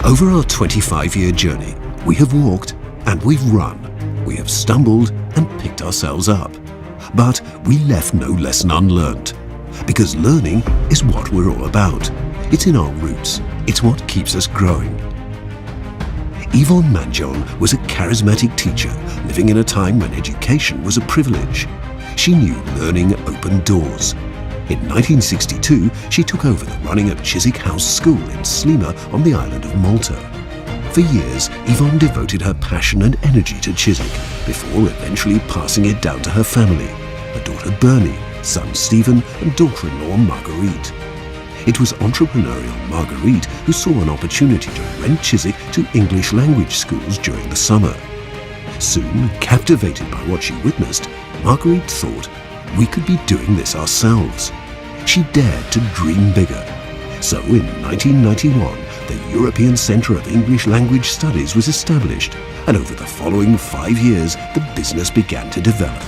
Over our 25-year journey, we have walked and we've run. We have stumbled and picked ourselves up. But we left no lesson unlearned. Because learning is what we're all about. It's in our roots. It's what keeps us growing. Yvonne Manjon was a charismatic teacher living in a time when education was a privilege. She knew learning opened doors. In 1962, she took over the running of Chiswick House School in Slima on the island of Malta. For years, Yvonne devoted her passion and energy to Chiswick before eventually passing it down to her family, her daughter Bernie, son Stephen and daughter-in-law Marguerite. It was entrepreneurial Marguerite who saw an opportunity to rent Chiswick to English language schools during the summer. Soon, captivated by what she witnessed, Marguerite thought, we could be doing this ourselves. She dared to dream bigger. So in 1991, the European Centre of English Language Studies was established, and over the following 5 years, the business began to develop.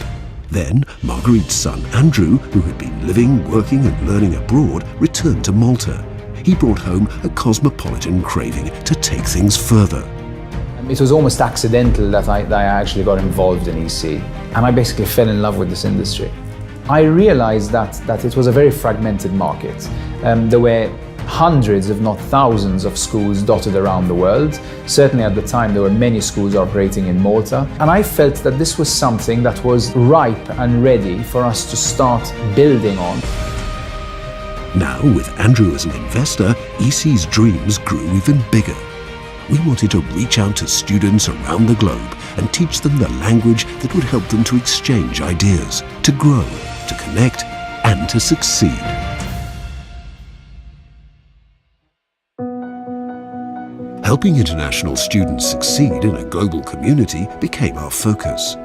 Then, Marguerite's son Andrew, who had been living, working and learning abroad, returned to Malta. He brought home a cosmopolitan craving to take things further. It was almost accidental that I actually got involved in EC, and I basically fell in love with this industry. I realized that it was a very fragmented market. There were hundreds, if not thousands, of schools dotted around the world. Certainly at the time, there were many schools operating in Malta. And I felt that this was something that was ripe and ready for us to start building on. Now, with Andrew as an investor, EC's dreams grew even bigger. We wanted to reach out to students around the globe and teach them the language that would help them to exchange ideas, to grow, to connect, and to succeed. Helping international students succeed in a global community became our focus.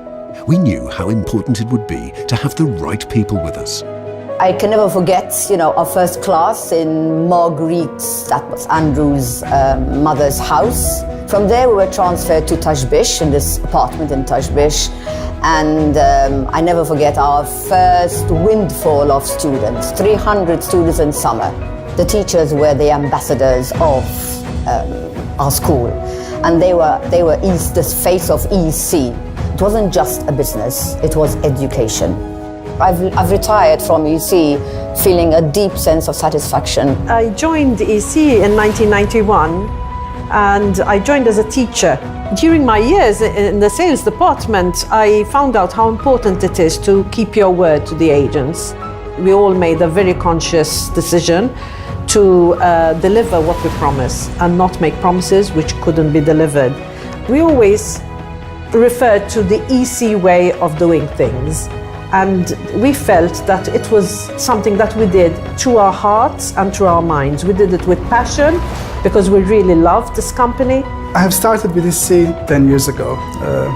We knew how important it would be to have the right people with us. I can never forget, our first class in Marguerite's, that was Andrew's mother's house. From there we were transferred to Tashbish, in this apartment in Tashbish. And I never forget our first windfall of students, 300 students in summer. The teachers were the ambassadors of our school, and they were the face of EC. It wasn't just a business, it was education. I've retired from EC feeling a deep sense of satisfaction. I joined EC in 1991, and I joined as a teacher. During my years in the sales department, I found out how important it is to keep your word to the agents. We all made a very conscious decision to deliver what we promise and not make promises which couldn't be delivered. We always referred to the EC way of doing things, and we felt that it was something that we did through our hearts and through our minds. We did it with passion because we really loved this company. I have started with EC 10 years ago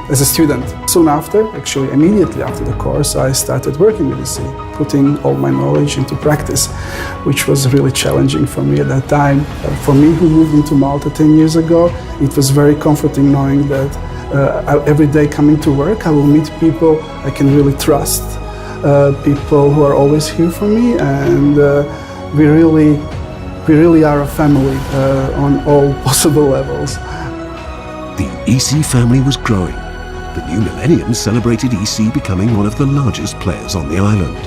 as a student. Soon after, actually immediately after the course, I started working with EC, putting all my knowledge into practice, which was really challenging for me at that time. For me, who moved into Malta 10 years ago, it was very comforting knowing that every day coming to work, I will meet people I can really trust, people who are always here for me, and we really are a family on all possible levels. The EC family was growing. The new millennium celebrated EC becoming one of the largest players on the island.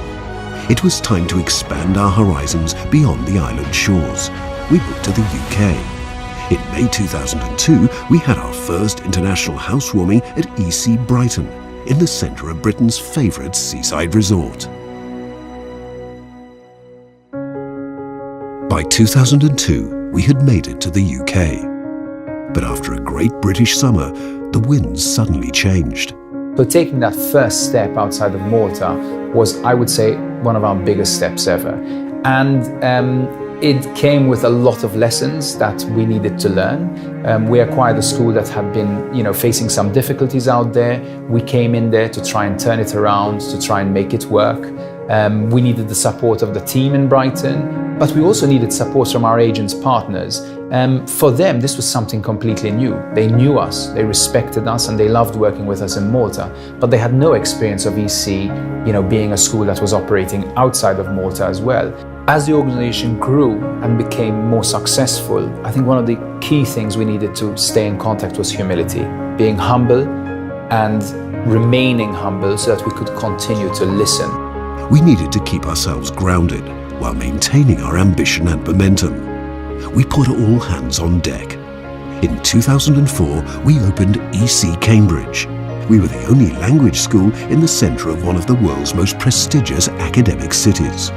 It was time to expand our horizons beyond the island shores. We moved to the UK. In May 2002, we had our first international housewarming at EC Brighton, in the centre of Britain's favourite seaside resort. By 2002, we had made it to the UK. But after a great British summer, the winds suddenly changed. So taking that first step outside of Malta was, I would say, one of our biggest steps ever. And it came with a lot of lessons that we needed to learn. We acquired a school that had been, facing some difficulties out there. We came in there to try and turn it around, to try and make it work. We needed the support of the team in Brighton. But we also needed support from our agents' partners. For them, this was something completely new. They knew us, they respected us, and they loved working with us in Malta. But they had no experience of EC, being a school that was operating outside of Malta as well. As the organization grew and became more successful, I think one of the key things we needed to stay in contact was humility. Being humble and remaining humble so that we could continue to listen. We needed to keep ourselves grounded while maintaining our ambition and momentum. We put all hands on deck. In 2004, we opened EC Cambridge. We were the only language school in the centre of one of the world's most prestigious academic cities.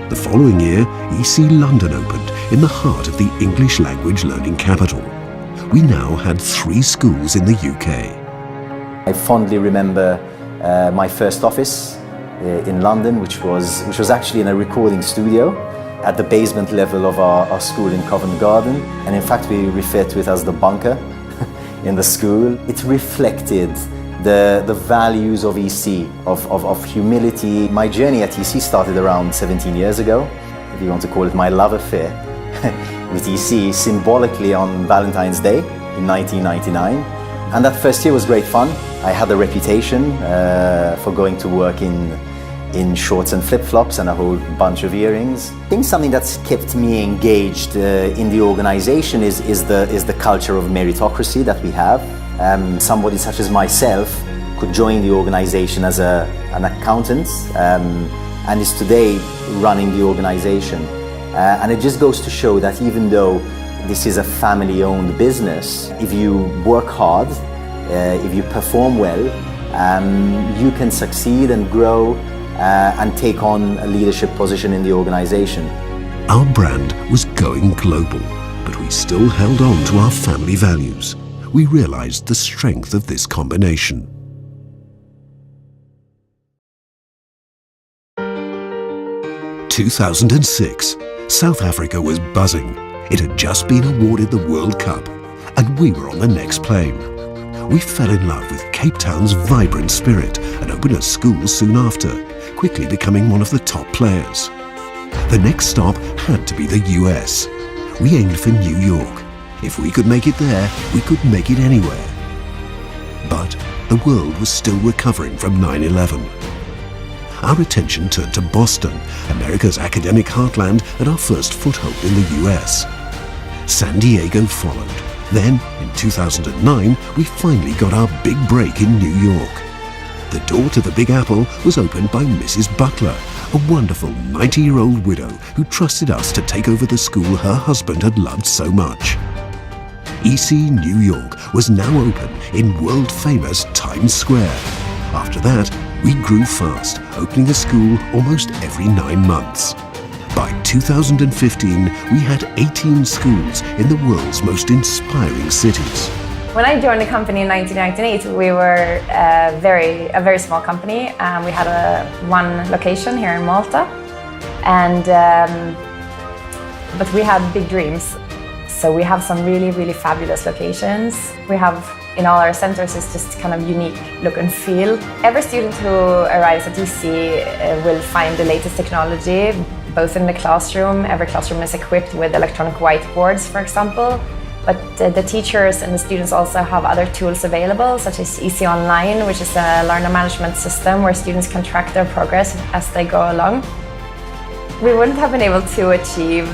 The following year, EC London opened in the heart of the English language learning capital. We now had 3 schools in the UK. I fondly remember my first office in London, which was actually in a recording studio at the basement level of our school in Covent Garden. And in fact, we refer to it as the bunker in the school. It reflected the values of EC, of humility. My journey at EC started around 17 years ago, if you want to call it my love affair with EC, symbolically on Valentine's Day in 1999. And that first year was great fun. I had a reputation for going to work in shorts and flip-flops and a whole bunch of earrings. I think something that's kept me engaged in the organization is the culture of meritocracy that we have. Somebody such as myself could join the organization as an accountant and is today running the organization. And it just goes to show that even though this is a family-owned business, if you work hard, if you perform well, you can succeed and grow and take on a leadership position in the organization. Our brand was going global, but we still held on to our family values. We realized the strength of this combination. In 2006, South Africa was buzzing. It had just been awarded the World Cup, and we were on the next plane. We fell in love with Cape Town's vibrant spirit and opened a school soon after, quickly becoming one of the top players. The next stop had to be the US. We aimed for New York. If we could make it there, we could make it anywhere. But the world was still recovering from 9/11. Our attention turned to Boston, America's academic heartland and our first foothold in the US. San Diego followed. Then, in 2009, we finally got our big break in New York. The door to the Big Apple was opened by Mrs. Butler, a wonderful 90-year-old widow who trusted us to take over the school her husband had loved so much. EC New York was now open in world-famous Times Square. After that, we grew fast, opening a school almost every 9 months. By 2015, we had 18 schools in the world's most inspiring cities. When I joined the company in 1998, we were a very small company. We had one location here in Malta, but we had big dreams. So we have some really fabulous locations. We have in all our centers is just kind of unique look and feel. Every student who arrives at EC will find the latest technology, both in the classroom. Every classroom is equipped with electronic whiteboards, for example. But the teachers and the students also have other tools available, such as EC Online, which is a learner management system where students can track their progress as they go along. We wouldn't have been able to achieve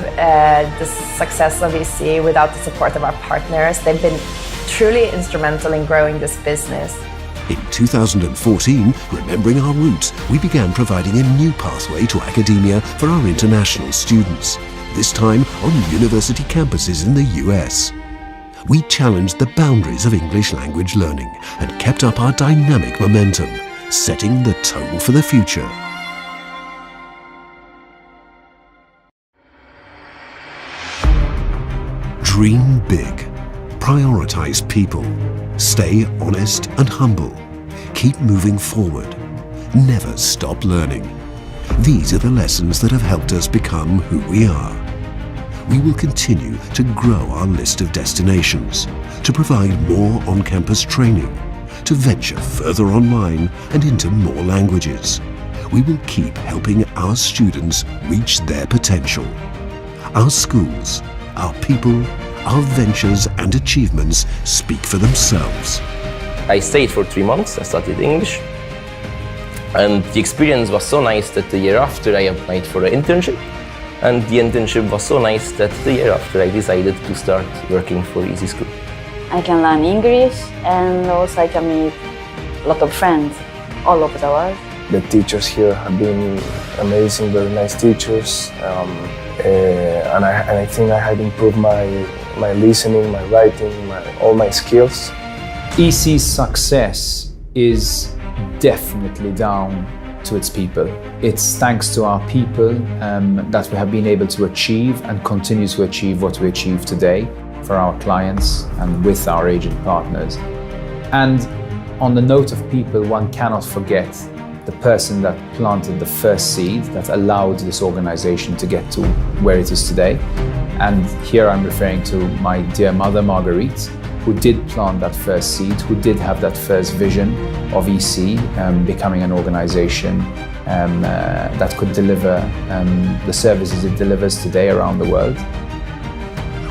the success of EC without the support of our partners. They've been truly instrumental in growing this business. In 2014, remembering our roots, we began providing a new pathway to academia for our international students, this time on university campuses in the US. We challenged the boundaries of English language learning and kept up our dynamic momentum, setting the tone for the future. Dream big. Prioritize people. Stay honest and humble. Keep moving forward. Never stop learning. These are the lessons that have helped us become who we are. We will continue to grow our list of destinations, to provide more on-campus training, to venture further online and into more languages. We will keep helping our students reach their potential. Our schools, our people, our ventures and achievements speak for themselves. I stayed for 3 months, I studied English. And the experience was so nice that the year after I applied for an internship. And the internship was so nice that the year after I decided to start working for Easy School. I can learn English and also I can meet a lot of friends all over the world. The teachers here have been amazing, very nice teachers. And I think I have improved my listening, my writing, all my skills. EC's success is definitely down to its people. It's thanks to our people that we have been able to achieve and continue to achieve what we achieve today for our clients and with our agent partners. And on the note of people, one cannot forget the person that planted the first seed that allowed this organization to get to where it is today. And here I'm referring to my dear mother, Marguerite, who did plant that first seed, who did have that first vision of EC becoming an organization that could deliver the services it delivers today around the world.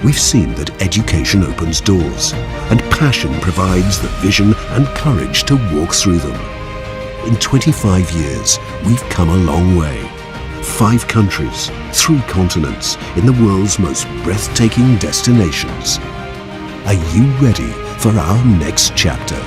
We've seen that education opens doors and passion provides the vision and courage to walk through them. In 25 years, we've come a long way. 5 countries, 3 continents in the world's most breathtaking destinations. Are you ready for our next chapter?